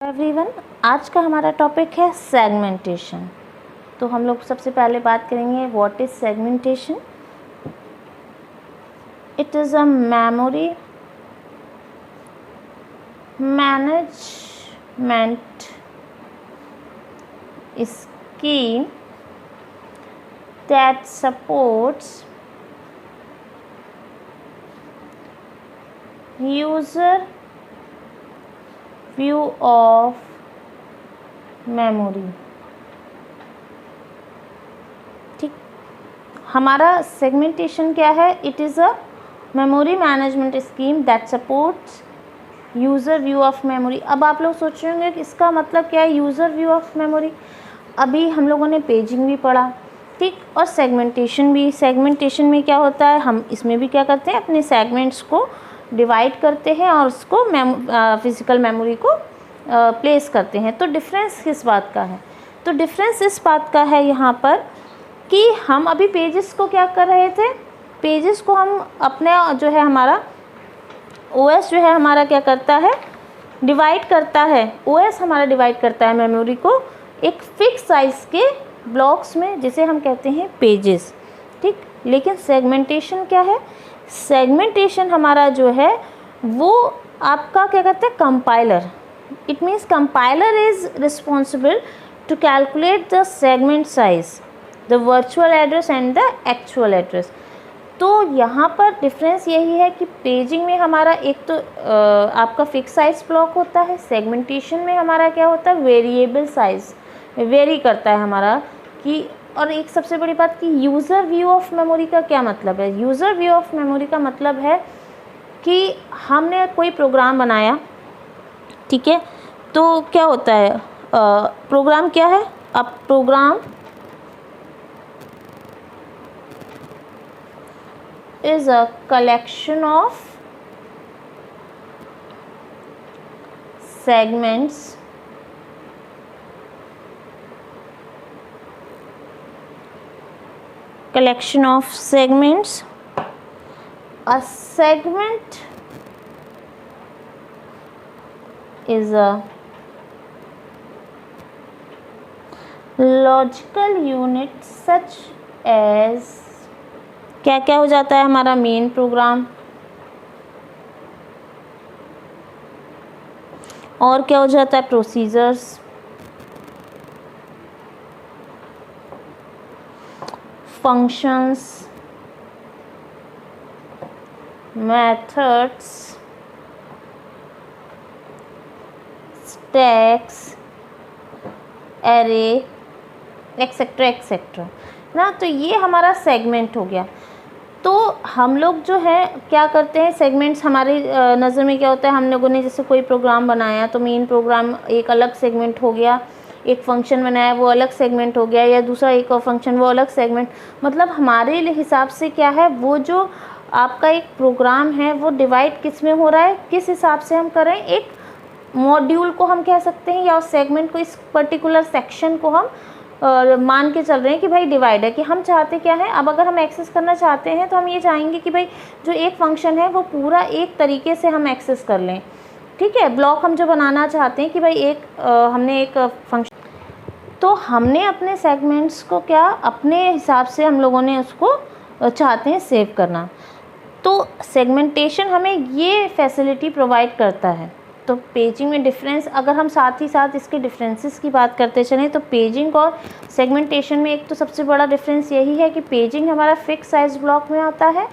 Everyone, आज का हमारा टॉपिक है सेगमेंटेशन। तो हम लोग सबसे पहले बात करेंगे what is segmentation. It is a memory management scheme that supports user view of memory। ठीक, हमारा सेगमेंटेशन क्या है? It is a memory management scheme that supports user view of memory. अब आप लोग सोच रहे होंगे कि इसका मतलब क्या है यूज़र व्यू ऑफ मेमोरी। अभी हम लोगों ने पेजिंग भी पढ़ा, ठीक, और सेगमेंटेशन भी। सेगमेंटेशन में क्या होता है, हम इसमें भी क्या करते हैं, अपने सेगमेंट्स को डिवाइड करते हैं और उसको फिज़िकल मेमोरी को प्लेस करते हैं। तो डिफरेंस किस बात का है? तो डिफरेंस इस बात का है यहाँ पर कि हम अभी पेजेस को क्या कर रहे थे, पेजेस को हम अपने जो है हमारा ओएस जो है हमारा क्या करता है, डिवाइड करता है। ओएस हमारा डिवाइड करता है मेमोरी को एक फिक्स साइज़ के ब्लॉक्स में, जिसे हम कहते हैं पेजेस, ठीक। लेकिन सेगमेंटेशन क्या है? सेगमेंटेशन हमारा जो है वो आपका क्या कहते हैं, compiler. It means compiler is responsible to calculate the segment size, the virtual address and the actual address. तो यहाँ पर डिफरेंस यही है कि पेजिंग में हमारा एक तो आपका फिक्स साइज ब्लॉक होता है, सेगमेंटेशन में हमारा क्या होता है, वेरिएबल साइज वेरी करता है हमारा कि। और एक सबसे बड़ी बात कि यूज़र व्यू ऑफ मेमोरी का क्या मतलब है? यूज़र व्यू ऑफ मेमोरी का मतलब है कि हमने कोई प्रोग्राम बनाया, ठीक है, तो क्या होता है, प्रोग्राम क्या है? अब programme is a collection of segments A segment is a logical unit such as क्या क्या हो जाता है हमारा मेन प्रोग्राम, और क्या हो जाता है, procedures, functions, methods, stacks, array, etcetera etcetera ना। तो ये हमारा सेगमेंट हो गया। तो हम लोग जो है क्या करते हैं, सेगमेंट्स हमारी नज़र में क्या होता है, हम लोगों ने जैसे कोई प्रोग्राम बनाया तो मेन प्रोग्राम एक अलग सेगमेंट हो गया, एक फंक्शन बनाया वो अलग सेगमेंट हो गया, या दूसरा एक और फंक्शन वो अलग सेगमेंट। मतलब हमारे हिसाब से क्या है, वो जो आपका एक प्रोग्राम है वो डिवाइड किस में हो रहा है, किस हिसाब से हम कर रहे हैं, एक मॉड्यूल को हम कह सकते हैं, या उस सेगमेंट को, इस पर्टिकुलर सेक्शन को हम मान के चल रहे हैं कि भाई डिवाइड है। कि हम चाहते क्या है, अब अगर हम एक्सेस करना चाहते हैं तो हम ये चाहेंगे कि भाई जो एक फंक्शन है वो पूरा एक तरीके से हम एक्सेस कर लें, ठीक है। ब्लॉक हम जो बनाना चाहते हैं कि भाई हमने एक फंक्शन, तो हमने अपने सेगमेंट्स को क्या अपने हिसाब से हम लोगों ने उसको चाहते हैं सेव करना। तो सेगमेंटेशन हमें ये फैसिलिटी प्रोवाइड करता है। तो पेजिंग में डिफरेंस, अगर हम साथ ही साथ इसके डिफरेंसेस की बात करते चलें, तो पेजिंग और सेगमेंटेशन में एक तो सबसे बड़ा डिफरेंस यही है कि पेजिंग हमारा फिक्स साइज ब्लॉक में आता है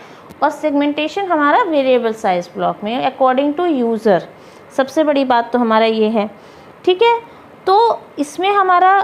और सेगमेंटेशन हमारा वेरिएबल साइज ब्लॉक में अकॉर्डिंग टू यूज़र। सबसे बड़ी बात तो हमारा ये है, ठीक है। तो इसमें हमारा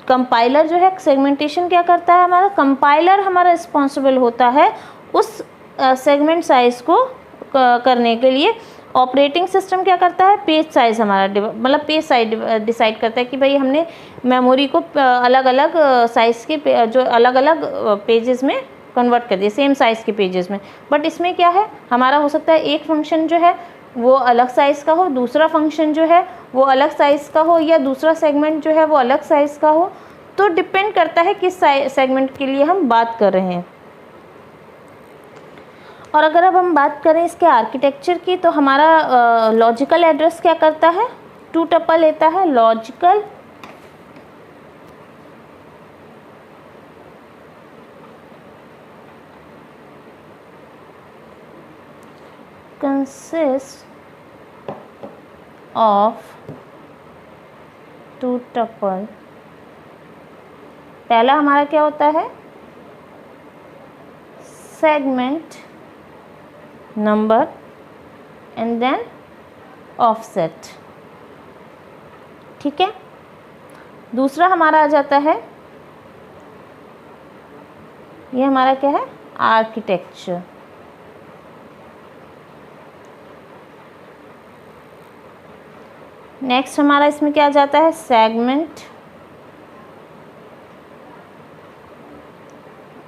कंपाइलर जो है, सेगमेंटेशन क्या करता है, हमारा कंपाइलर हमारा रिस्पॉन्सिबल होता है उस सेगमेंट साइज़ को करने के लिए। ऑपरेटिंग सिस्टम क्या करता है, पेज साइज़ हमारा मतलब पेज साइज डिसाइड करता है कि भाई हमने मेमोरी को अलग अलग साइज़ के जो अलग अलग पेजेस में कन्वर्ट कर दिया, सेम साइज़ के पेजेस में। बट इसमें क्या है, हमारा हो सकता है एक फंक्शन जो है वो अलग साइज़ का हो, दूसरा फंक्शन जो है वो अलग साइज़ का हो, या दूसरा सेगमेंट जो है वो अलग साइज़ का हो। तो डिपेंड करता है किस सेगमेंट के लिए हम बात कर रहे हैं। और अगर अब हम बात करें इसके आर्किटेक्चर की, तो हमारा लॉजिकल एड्रेस क्या करता है, टू टपल लेता है logical consists of two tuple. पहला हमारा क्या होता है, segment number and then offset, ठीक है। दूसरा हमारा आ जाता है, ये हमारा क्या है, आर्किटेक्चर। नेक्स्ट हमारा इसमें क्या आ जाता है, सेगमेंट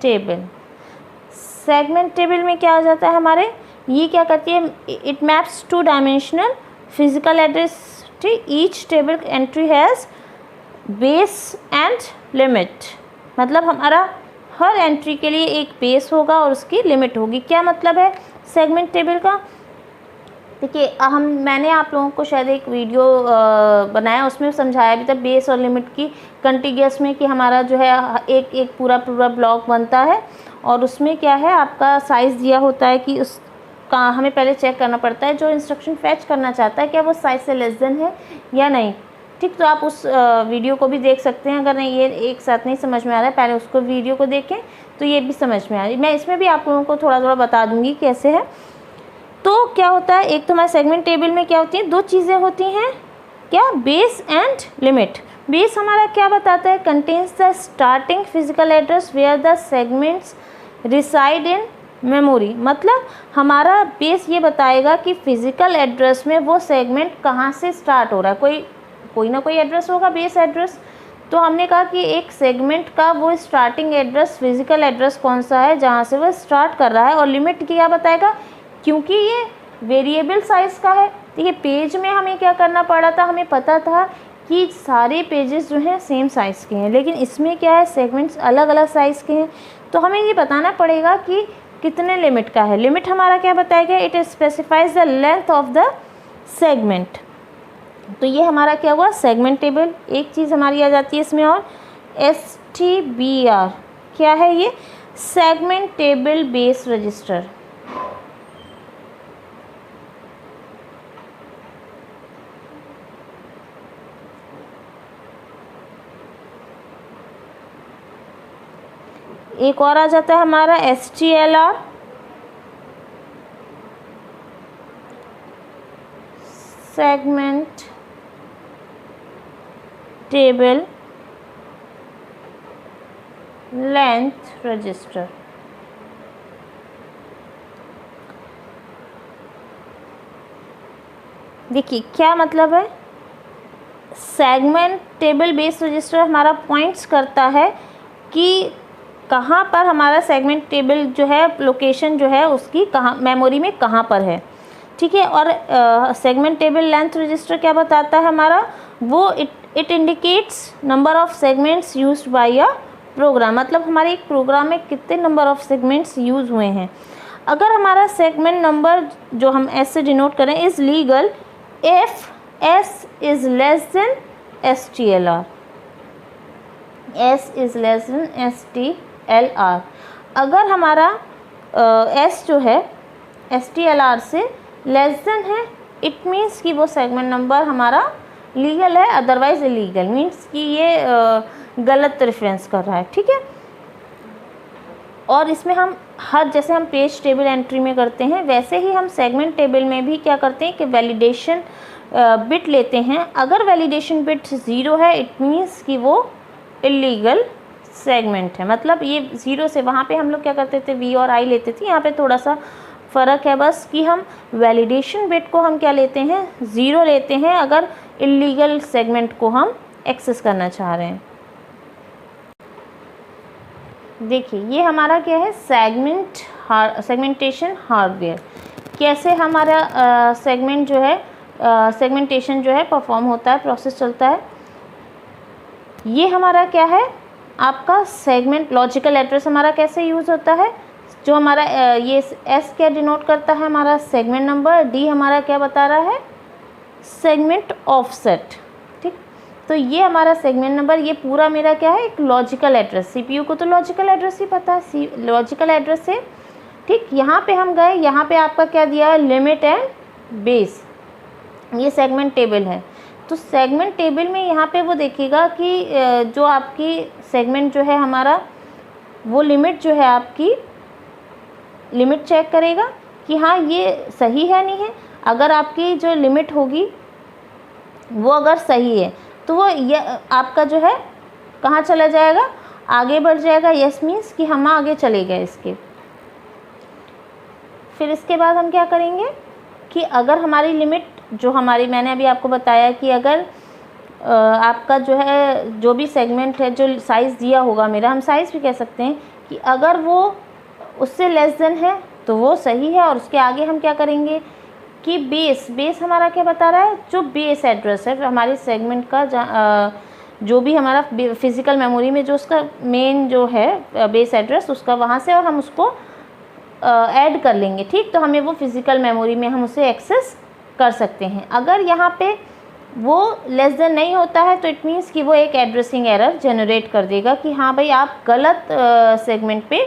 टेबल। सेगमेंट टेबल में क्या आ जाता है हमारे, ये क्या करती है, it maps two dimensional physical address. Each table entry has base and limit, मतलब हमारा हर एंट्री के लिए एक बेस होगा और उसकी लिमिट होगी। क्या मतलब है सेगमेंट टेबल का, देखिए मैंने आप लोगों को शायद एक वीडियो बनाया, उसमें समझाया भी था बेस और लिमिट की कंटिग्यूअस में, कि हमारा जो है एक एक पूरा ब्लॉक बनता है और उसमें क्या है आपका साइज़ दिया होता है कि उसका हमें पहले चेक करना पड़ता है जो इंस्ट्रक्शन फैच करना चाहता है क्या वो साइज़ से लेस देन है या नहीं, ठीक। तो आप उस वीडियो को भी देख सकते हैं, अगर नहीं ये एक साथ नहीं समझ में आ रहा है पहले उसको वीडियो को देखें तो ये भी समझ में आ रही है। मैं इसमें भी आप लोगों को थोड़ा थोड़ा बता दूँगी कैसे है। तो क्या होता है, एक तो हमारे सेगमेंट टेबल में क्या होती है, दो चीज़ें होती हैं, क्या, बेस एंड लिमिट। बेस हमारा क्या बताता है, contains the starting physical address where the segments reside in memory, मतलब हमारा बेस ये बताएगा कि फिजिकल एड्रेस में वो सेगमेंट कहाँ से स्टार्ट हो रहा है, कोई ना कोई एड्रेस होगा बेस एड्रेस। तो हमने कहा कि एक सेगमेंट का वो स्टार्टिंग एड्रेस फिजिकल एड्रेस कौन सा है जहाँ से वो स्टार्ट कर रहा है, और लिमिट क्या बताएगा, क्योंकि ये वेरिएबल साइज़ का है। देखिए पेज में हमें क्या करना पड़ा था, हमें पता था कि सारे पेजेस जो हैं सेम साइज़ के हैं, लेकिन इसमें क्या है सेगमेंट्स अलग अलग साइज़ के हैं, तो हमें ये बताना पड़ेगा कि कितने लिमिट का है। लिमिट हमारा क्या बताएगा, it specifies the length of the segment. तो ये हमारा क्या हुआ, सेगमेंट टेबल। एक चीज़ हमारी आ जाती है इसमें और, STBR क्या है ये, सेगमेंट टेबल बेस रजिस्टर। एक और आ जाता है हमारा STLR, segment table length register. देखिए क्या मतलब है, सेगमेंट टेबल बेस रजिस्टर हमारा पॉइंट्स करता है कि कहाँ पर हमारा सेगमेंट टेबल जो है लोकेशन जो है उसकी कहाँ मेमोरी में कहाँ पर है, ठीक है। और सेगमेंट टेबल लेंथ रजिस्टर क्या बताता है हमारा, वो it indicates number of segments used by a program, मतलब हमारे एक प्रोग्राम में कितने नंबर ऑफ सेगमेंट्स यूज़ हुए हैं। अगर हमारा सेगमेंट नंबर जो हम एस से डिनोट करें is legal if S is less than STLR, S is less than STLR। अगर हमारा एस जो है STLR से लेस देन है, इट मीन्स कि वो सेगमेंट नंबर हमारा लीगल है, अदरवाइज इलीगल मीन्स कि ये गलत रेफरेंस कर रहा है, ठीक है। और इसमें हम जैसे हम पेज टेबल एंट्री में करते हैं वैसे ही हम सेगमेंट टेबल में भी क्या करते हैं कि वैलिडेशन बिट लेते हैं। अगर वैलिडेशन बिट 0 है इट मीन्स कि वो इलीगल सेगमेंट है, मतलब ये 0 से, वहाँ पे हम लोग क्या करते थे V और I लेते थे, यहाँ पे थोड़ा सा फ़र्क है बस कि हम वैलिडेशन बिट को हम क्या लेते हैं, 0 लेते हैं अगर इलीगल सेगमेंट को हम एक्सेस करना चाह रहे हैं। देखिए ये हमारा क्या है, सेगमेंटेशन हार्डवेयर। कैसे हमारा सेगमेंट जो है सेगमेंटेशन जो है परफॉर्म होता है, प्रोसेस चलता है। ये हमारा क्या है, आपका सेगमेंट लॉजिकल एड्रेस हमारा कैसे यूज़ होता है, जो हमारा ये S क्या डिनोट करता है, हमारा सेगमेंट नंबर, D हमारा क्या बता रहा है, सेगमेंट ऑफसेट। ठीक, तो ये हमारा सेगमेंट नंबर, ये पूरा मेरा क्या है, एक लॉजिकल एड्रेस। सीपीयू को तो लॉजिकल एड्रेस ही पता है, लॉजिकल एड्रेस है। ठीक, यहाँ पे हम गए, यहाँ पे आपका क्या दिया है, लिमिट एंड बेस, ये सेगमेंट टेबल है। तो सेगमेंट टेबल में यहाँ पे वो देखिएगा कि जो आपकी सेगमेंट जो है हमारा, वो लिमिट जो है आपकी, लिमिट चेक करेगा कि हाँ ये सही है नहीं है। अगर आपकी जो लिमिट होगी वो अगर सही है तो वो ये आपका जो है कहाँ चला जाएगा, आगे बढ़ जाएगा। यस मीन्स कि हम आगे चले गए इसके। फिर इसके बाद हम क्या करेंगे कि अगर हमारी लिमिट जो हमारी, मैंने अभी आपको बताया कि अगर आपका जो है जो भी सेगमेंट है, जो साइज़ दिया होगा मेरा, हम साइज़ भी कह सकते हैं कि अगर वो उससे लेस देन है तो वो सही है। और उसके आगे हम क्या करेंगे कि बेस हमारा क्या बता रहा है, जो बेस एड्रेस है हमारे सेगमेंट का, जो भी हमारा फिज़िकल मेमोरी में जो उसका मेन जो है बेस एड्रेस, उसका वहाँ से और हम उसको ऐड कर लेंगे। ठीक, तो हमें वो फिज़िकल मेमोरी में हम उसे एक्सेस कर सकते हैं। अगर यहाँ पे वो लेस देन नहीं होता है तो इट मीन्स कि वो एक एड्रेसिंग एरर जनरेट कर देगा कि हाँ भाई आप गलत सेगमेंट पे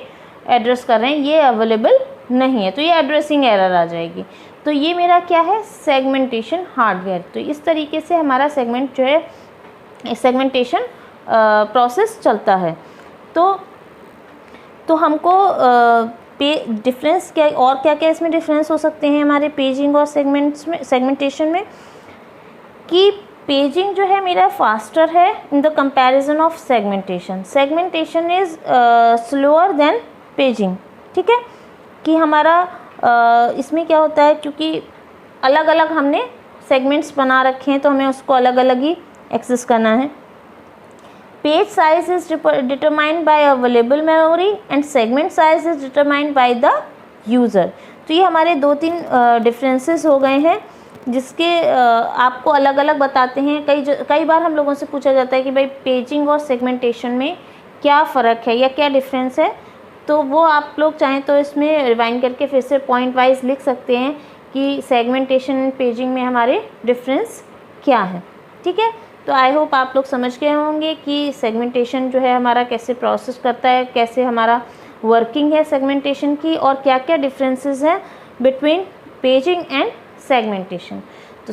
एड्रेस कर रहे हैं, ये अवेलेबल नहीं है, तो ये एड्रेसिंग एरर आ जाएगी। तो ये मेरा क्या है, सेगमेंटेशन हार्डवेयर। तो इस तरीके से हमारा सेगमेंट जो है, सेगमेंटेशन प्रोसेस चलता है। तो हमको डिफरेंस क्या और क्या क्या इसमें डिफरेंस हो सकते हैं हमारे पेजिंग और सेगमेंटेशन में, कि पेजिंग जो है मेरा फास्टर है in the comparison of segmentation. Segmentation is slower then paging. ठीक है, कि हमारा इसमें क्या होता है, क्योंकि अलग अलग हमने सेगमेंट्स बना रखे हैं तो हमें उसको अलग अलग ही एक्सेस करना है। Page size is determined by available memory and segment size is determined by the user. तो ये हमारे 2-3 डिफरेंसेस हो गए हैं जिसके आपको अलग अलग बताते हैं। कई बार हम लोगों से पूछा जाता है कि भाई पेजिंग और सेगमेंटेशन में क्या फ़र्क है या क्या डिफरेंस है, तो वो आप लोग चाहें तो इसमें रिवाइंड करके फिर से पॉइंट वाइज लिख सकते हैं कि सेगमेंटेशन एंड पेजिंग में हमारे डिफरेंस क्या है। ठीक है, तो आई होप आप लोग समझ गए होंगे कि सेगमेंटेशन जो है हमारा कैसे प्रोसेस करता है, कैसे हमारा वर्किंग है सेगमेंटेशन की, और क्या क्या डिफरेंसेस हैं बिटवीन पेजिंग एंड सेगमेंटेशन। तो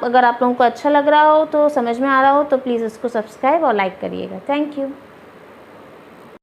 अगर आप लोगों को अच्छा लग रहा हो, तो समझ में आ रहा हो, तो प्लीज़ इसको सब्सक्राइब और लाइक करिएगा। Thank you.